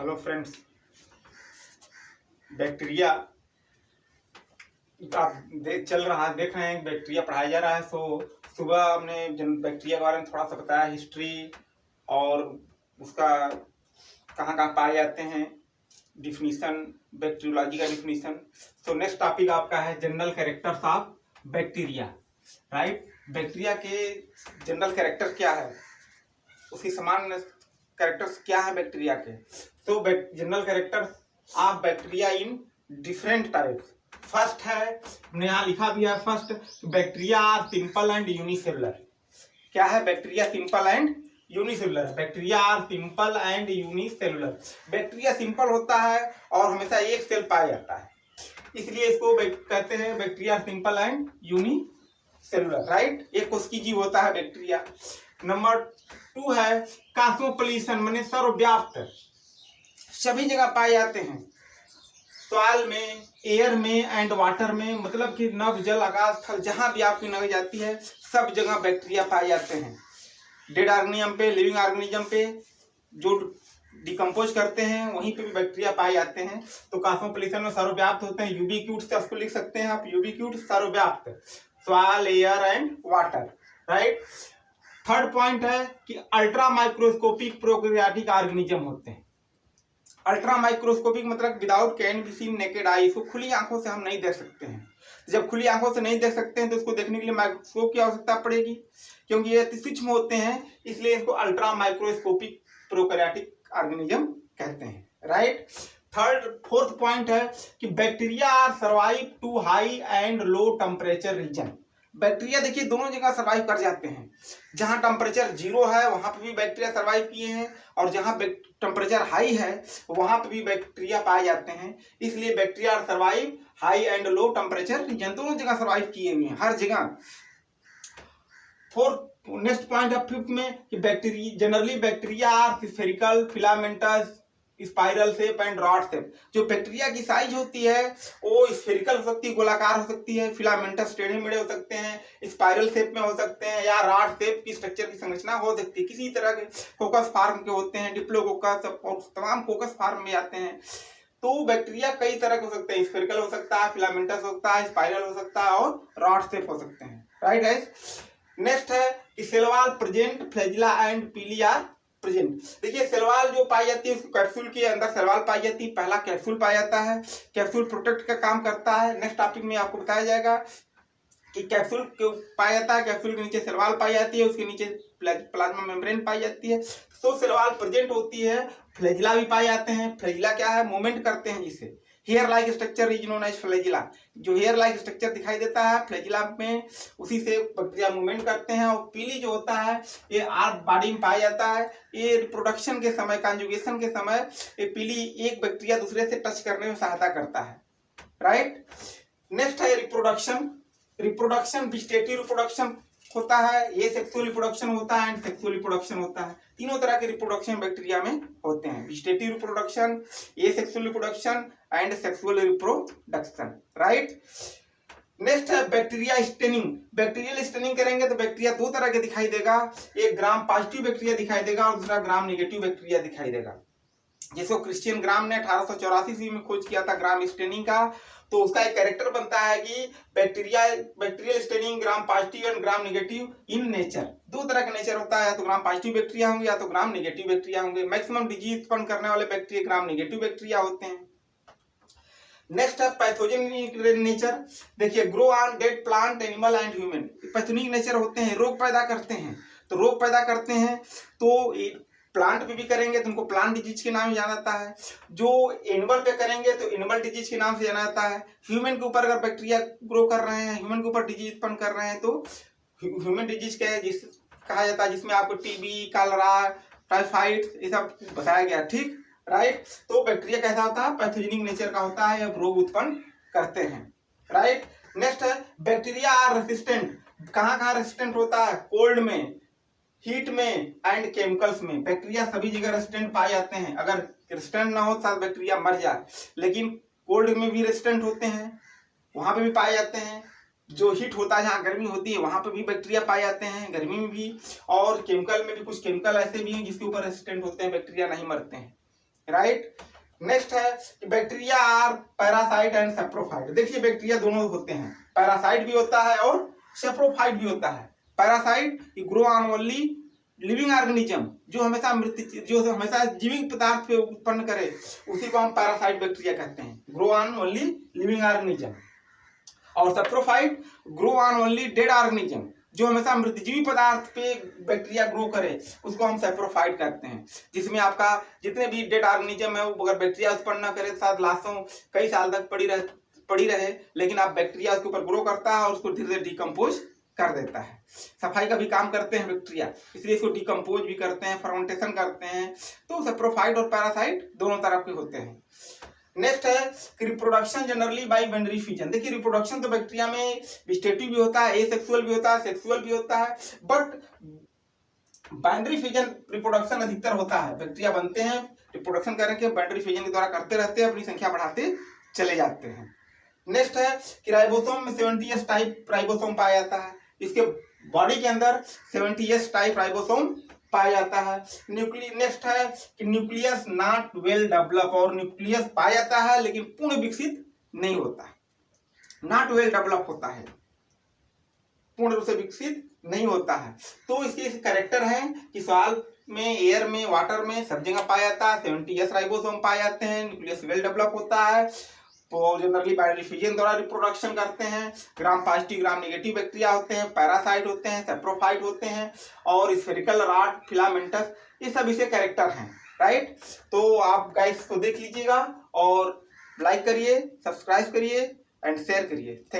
Hello friends, bacteria का चल रहा है, देख रहे हैं बैक्टीरिया पढ़ाया जा रहा है। सुबह हमने बैक्टीरिया के बारे में थोड़ा सा बताया, हिस्ट्री और उसका कहाँ कहाँ पाए जाते हैं, डिफिनीशन, बैक्टीरियोलॉजी का डिफिनीशन। नेक्स्ट टॉपिक आपका है general characters of bacteria. Right, bacteria के जनरल कैरेक्टर क्या है, उसकी सामान्य कैरेक्टर्स क्या है बैक्टीरिया के। General characters of bacteria in different types. First है, हमने यहाँ लिखा भी है, first bacteria are simple and unicellular. क्या है bacteria simple and unicellular? Bacteria are simple and unicellular. Bacteria simple होता है और हमेशा एक सेल पाया जाता है, इसलिए इसको कहते हैं bacteria simple and unicellular. Right, एक कोशिकी जीव होता है बैक्टीरिया। नंबर 2 है कॉस्मोपॉलिटन, माने सर्वव्याप्त, सभी जगह पाए जाते हैं, सॉइल में, एयर में एंड वाटर में, मतलब कि नभ, जल, आकाश, थल, जहां भी आपकी नजर जाती है सब जगह बैक्टीरिया पाए जाते हैं। डेड ऑर्गेनिज्म पे, लिविंग ऑर्गेनिज्म पे जो डिकम्पोज करते हैं वहीं पे भी बैक्टीरिया पाए जाते हैं। तो कॉस्मोपॉलिटन में सर्वव्याप्त होते हैं, यूबिक्यूट से उसको लिख सकते हैं आप, यूबिक्यूट सर्वव्याप्त, soil, air and water. Right, third point है कि अल्ट्रा माइक्रोस्कोपिक प्रोकैरियोटिक ऑर्गेनिज्म होते हैं। अल्ट्रा माइक्रोस्कोपिक मतलब without can be seen naked eye, इसको खुली आंखों से हम नहीं देख सकते हैं। जब खुली आंखों से नहीं देख सकते हैं तो इसको देखने के लिए माइक्रोस्कोप की आवश्यकता पड़ेगी, क्योंकि ये सूक्ष्म होते हैं, इसलिए इसको अल्ट्रा माइक्रोस्कोपिक प्रोकैरियोटिक ऑर्गेनिज्म कहते हैं। राइट, फोर्थ पॉइंट है कि bacteria are survive to high and low temperature region. Bacteria देखिए दोनों जगह सर्वाइव कर जाते हैं, जहां टेम्परेचर 0 है वहां पे भी बैक्टीरिया सर्वाइव किए हैं, और जहां टेम्परेचर हाई है वहां पे भी बैक्टीरिया पाए जाते हैं। इसलिए bacteria survive high and low temperature region, दोनों जगह सर्वाइव किए हुए हैं, हर जगह। नेक्स्ट पॉइंट है फिफ्थ में कि bacteria generally bacteria are spherical, filamentous, spiral shape and rod shape. जो बैक्टीरिया की साइज होती है वो स्फेरिकल हो सकती है, गोलाकार हो सकती है, फिलामेंटस टेढ़े मेढ़े हो सकते हैं, स्पाइरल शेप में हो सकते हैं, या रॉड शेप की स्ट्रक्चर की संरचना हो सकती है। किसी तरह के कोकस फार्म के होते हैं, डिप्लोकोकस और तमाम कोकस फार्म में आते हैं। तो बैक्टीरिया कई तरह के हो सकते हैं, स्फेरिकल हो सकता है, फिलामेंटस हो सकता है, स्पाइरल हो सकता है और रॉड शेप हो सकते हैं। राइट गाइस, नेक्स्ट है कि cell wall present, flagella and pili are present. देखिए सेल वॉल जो पाई जाती है, कैप्सूल के अंदर सेल वॉल पाई जाती है, पहला कैप्सूल पाया जाता है, कैप्सूल प्रोटेक्ट का काम करता है। नेक्स्ट टॉपिक में आपको बताया जाएगा कि कैप्सूल क्यों पाया जाता है, कैप्सूल के नीचे सेल वॉल पाई जाती है, उसके नीचे प्लाज्मा मेम्ब्रेन पाई जाती है। तो सेल वॉल प्रेजेंट होती है, फ्लैजिला भी पाए जाते हैं। फ्लैजिला क्या है, मूवमेंट करते हैं, जिससे hair like structure is known as flagella. जो हेयर लाइक स्ट्रक्चर दिखाई देता है फ्लैजिला में, उसी से बैक्टीरिया मूवमेंट करते हैं। और पीली जो होता है ये आर बॉडी में पाया जाता है, ये रिप्रोडक्शन के समय, कॉन्जुगेशन के समय ये पीली एक बैक्टीरिया दूसरे से टच करने में सहायता करता है। राइट, नेक्स्ट है रिप्रोडक्शन। रिप्रोडक्शन वेजिटेटिव रिप्रोडक्शन होता है, ये सेक्सुअल रिप्रोडक्शन होता है एंड सेक्सुअल रिप्रोडक्शन होता है। तीनों तरह के रिप्रोडक्शन बैक्टीरिया में होते हैं, वेजिटेटिव रिप्रोडक्शन, ये sexual reproduction and sexual reproduction. Right, next है बैक्टीरिया स्टेनिंग। बैक्टीरियल स्टेनिंग करेंगे तो बैक्टीरिया दो तरह के दिखाई देगा, एक ग्राम पॉजिटिव बैक्टीरिया दिखाई देगा और दूसरा ग्राम नेगेटिव बैक्टीरिया दिखाई देगा। जिसको क्रिश्चियन ग्राम ने 1884 में खोज किया था ग्राम स्टेनिंग का। तो उसका एक कैरेक्टर बनता है कि bacterial staining gram positive and gram negative in nature. दो तरह का नेचर होता है, या तो ग्राम पॉजिटिव बैक्टीरिया होंगे या तो ग्राम नेगेटिव बैक्टीरिया होंगे। मैक्सिमम डिजीज उत्पन्न करने वाले बैक्टीरिया ग्राम नेगेटिव बैक्टीरिया होते हैं। नेक्स्ट है पैथोजेनिक नेचर। देखिए grow on dead plant, animal and human. Pathogenic nature होते हैं, रोग पैदा करते हैं। तो रोग पैदा करते हैं तो प्लांट पे भी करेंगे तो उनको प्लांट डिजीज के नाम से जाना जाता है, जो एनिमल पे करेंगे तो एनिमल डिजीज के नाम से जाना जाता है। ह्यूमन के ऊपर अगर बैक्टीरिया ग्रो कर रहे हैं, ह्यूमन के ऊपर डिजीज उत्पन्न कर रहे हैं तो ह्यूमन डिजीज कहा जाता है, जिसमें आपको टीबी, कॉलरा, टाइफाइड ये सब बताया गया। ठीक, राइट, तो बैक्टीरिया कैसा होता है, पैथोजेनिक नेचर का होता है, अब रोग उत्पन्न करते हैं। राइट, नेक्स्ट है बैक्टीरिया आर रेसिस्टेंट। कहाँ कहाँ रेसिस्टेंट होता है, कोल्ड में, हीट में एंड केमिकल्स में। बैक्टीरिया सभी जगह रेसिस्टेंट पाए जाते हैं, अगर रेसिस्टेंट ना हो तो बैक्टीरिया मर जाए, लेकिन कोल्ड में भी रेसिस्टेंट होते हैं, वहां पे भी पाए जाते हैं। जो हीट होता है, जहाँ गर्मी होती है वहां पे भी बैक्टीरिया पाए जाते हैं, गर्मी में भी। और केमिकल में भी कुछ केमिकल ऐसे भी हैं जिसके ऊपर रेसिस्टेंट होते हैं, बैक्टीरिया नहीं मरते हैं। राइट। नेक्स्ट है कि bacteria are parasite and saprophyte. देखिए बैक्टीरिया दोनों होते हैं, पैरासाइट भी होता है और सेप्रोफाइट भी होता है। Parasite grow on only living organism, जो हमेशा जीवित पदार्थ पे उत्पन्न करे, उसी को हम पैरासाइट बैक्टीरिया कहते हैं, grow on only living organism. और saprophyte grow on only dead organism, जो हमेशा मृतजीवी पदार्थ पे बैक्टीरिया ग्रो करे, उसको हम सेप्रोफाइट कहते हैं। जिसमें आपका जितने भी डेड ऑर्गेनिज्म है वो अगर बैक्टीरिया उत्पन्न न करे, साथ लाशों कई साल तक पड़ी रहे, लेकिन आप बैक्टीरिया उसके ऊपर ग्रो करता है और उसको धीरे धीरे डिकम्पोज कर देता है। सफाई का भी काम करते हैं बैक्टीरिया, इसलिए इसको डिकम्पोज भी करते हैं, फर्मेंटेशन करते हैं। तो सेप्रोफाइट और पैरासाइट दोनों तरह के होते हैं। नेक्स्ट है कि reproduction generally bye binary fission. देखिए रिप्रोडक्शन तो बैक्टीरिया में वेजिटेटिव भी होता है, एसेक्सुअल भी होता है, सेक्सुअल भी होता है, बट बाइनरी फिजन रिप्रोडक्शन अधिकतर होता है। बैक्टीरिया बनते हैं, रिप्रोडक्शन करके बाइनरी फिजन के द्वारा करते रहते हैं, अपनी संख्या बढ़ाते चले जाते हैं। नेक्स्ट है कि राइबोसोम में 70S टाइप राइबोसोम पाया जाता है। इसके बॉडी के अंदर 70S टाइप राइबोसोम पाया जाता है। नेक्स्ट है कि न्यूक्लियस नॉट वेल डेवलप, और न्यूक्लियस पाया जाता है लेकिन पूर्ण विकसित नहीं होता है, नॉट वेल डेवलप होता है, पूर्ण रूप से विकसित नहीं होता है। तो इसके कैरेक्टर है कि सॉइल में, एयर में, वाटर में सब जगह पाया जाता है। 70S राइबोसोम पाए जाते हैं, न्यूक्लियस वेल डेवलप होता है, तो जनरली बाइनरी फिजन द्वारा रिप्रोडक्शन करते हैं। Gram positive gram negative bacteria होते हैं, पैरासाइट होते हैं, सेप्रोफाइट होते हैं, और स्फेरिकल रॉड, फिलामेंटस, ये सब इसे कैरेक्टर हैं, राइट। तो आप गाइस को देख लीजिएगा और लाइक करिए, सब्सक्राइब करिए एंड शेयर करिए।